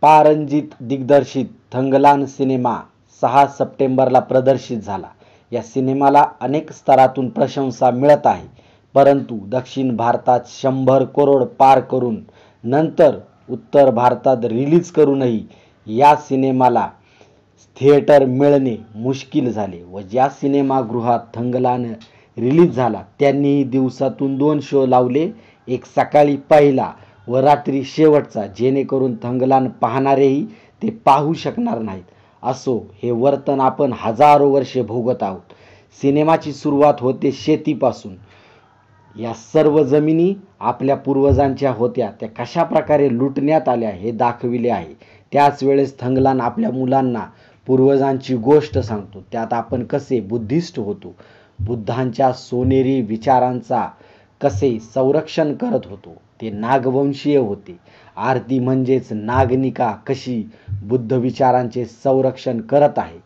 पारंजित दिग्दर्शित थंगलान सिनेमा 6 सप्टेंबरला प्रदर्शित झाला. या सिनेमाला अनेक स्तरातून प्रशंसा मिळत आहे, परंतु दक्षिण भारतात 100 करोड पार करून नंतर उत्तर भारतात रिलीज करूनही या सिनेमाला थिएटर मिळणे मुश्किल झाले व ज्या सिनेमागृहात थंगलान रिलीज झाला त्यांनीही दिवसातून 2 शो लावले, एक सकाळी पहिला व रात्री शेवटचा, जेणेकरून थंगलान पाहणारेही ते पाहू शकणार नाहीत. असो, हे वर्तन आपण हजारो वर्षे भोगत आहोत. सिनेमाची सुरुवात होते शेतीपासून. या सर्व जमिनी आपल्या पूर्वजांच्या होत्या, त्या कशा प्रकारे लुटण्यात आल्या हे दाखविले आहे. त्याच वेळेस थंगलान आपल्या मुलांना पूर्वजांची गोष्ट सांगतो. त्यात आपण कसे बुद्धिस्ट होतो, बुद्धांच्या सोनेरी विचारांचा कसे संरक्षण करत होतो, ते नागवंशीय होते. आरती म्हणजेच नागनिका कशी बुद्ध विचारांचे संरक्षण करत आहे.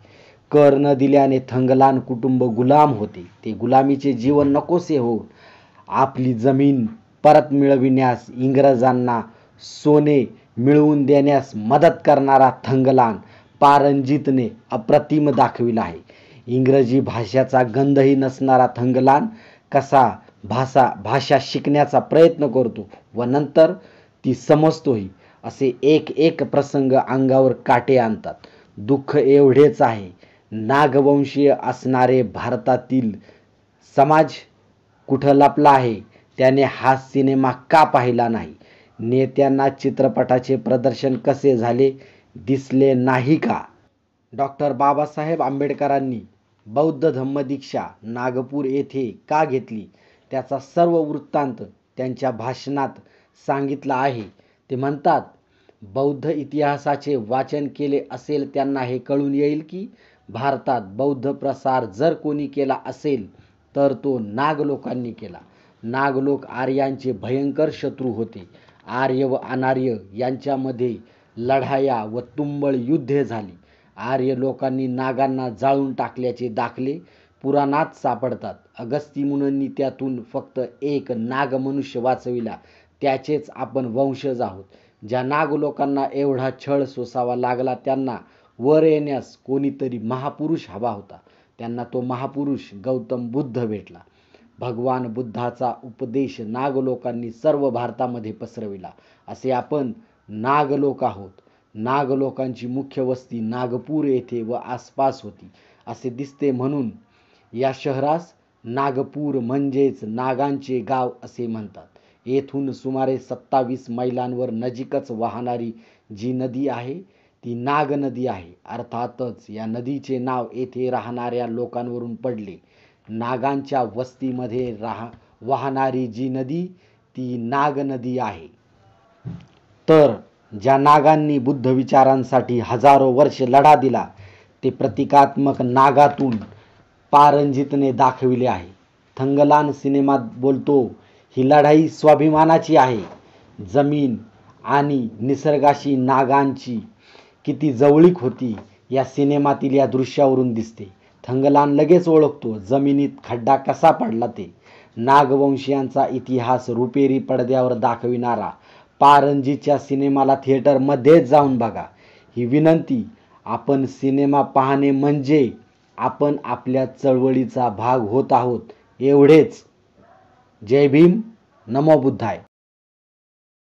कर न दिल्याने थंगलान कुटुंब गुलाम होते. ते गुलामीचे जीवन नकोसे होऊन आपली जमीन परत मिळविण्यास इंग्रजांना सोने मिळवून देण्यास मदत करणारा थंगलान पारंजितने अप्रतिम दाखविला आहे. इंग्रजी भाषेचा गंधही नसणारा थंगलान कसा भाषा शिकण्याचा प्रयत्न करतो व नंतर ती समजतोही, असे एक एक प्रसंग अंगावर काटे आणतात. दुःख एवढेच आहे, नागवंशीय असणारे भारतातील समाज कुठं लपला आहे, त्याने हा सिनेमा का पाहिला नाही? नेत्यांना चित्रपटाचे प्रदर्शन कसे झाले दिसले नाही का? डॉक्टर बाबासाहेब आंबेडकरांनी बौद्ध धम्मदीक्षा नागपूर येथे का घेतली, त्याचा सर्व वृत्तांत त्यांच्या भाषणात सांगितला आहे. ते म्हणतात, बौद्ध इतिहासाचे वाचन केले असेल त्यांना हे कळून येईल की भारतात बौद्ध प्रसार जर कोणी केला असेल तर तो नाग लोकांनी केला. नाग लोक आर्यांचे भयंकर शत्रू होते. आर्य व अनार्य यांच्यामध्ये लढाया व तुंबळ युद्धे झाली. आर्य लोकांनी नागांना जाळून टाकल्याचे दाखले पुराणात सापडतात. अगस्ती मुनींनी त्यातून फक्त एक नाग मनुष्य वाचविला, त्याचेच आपण वंशज आहोत. ज्या नाग लोकांना एवढा छळ सोसावा लागला त्यांना वर येण्यास कोणीतरी महापुरुष हवा होता. त्यांना तो महापुरुष गौतम बुद्ध भेटला. भगवान बुद्धाचा उपदेश नाग लोकांनी सर्व भारतामध्ये पसरविला. असे आपण नाग लोक आहोत. नाग लोकांची मुख्य वस्ती नागपूर येथे व आसपास होती असे दिसते, म्हणून या शहरास नागपूर म्हणजेच नागांचे गाव असे म्हणतात. येथून सुमारे 27 मैलांवर नजीकच वाहणारी जी नदी आहे ती नाग नदी आहे. अर्थातच या नदीचे नाव येथे राहणाऱ्या लोकांवरून पडले. नागांच्या वस्तीमध्ये वाहणारी जी नदी ती नाग नदी आहे. तर ज्या नागांनी बुद्ध विचारांसाठी हजारो वर्ष लढा दिला ते प्रतिकात्मक नागातून पारंजितने दाखविले आहे. थंगलान सिनेमात बोलतो, ही लढाई स्वाभिमानाची आहे. जमीन आणि निसर्गाशी नागांची किती जवळीक होती या सिनेमातील या दृश्यावरून दिसते. थंगलान लगेच ओळखतो जमिनीत खड्डा कसा पडला ते. नागवंशीयांचा इतिहास रुपेरी पडद्यावर दाखविणारा पारंजीच्या सिनेमाला थिएटरमध्येच जाऊन बघा. ही विनंती. आपण सिनेमा पाहणे म्हणजे आपण आपल्या चळवळीचा भाग होत आहोत एवढेच. जय भीम, नमो बुद्धाय.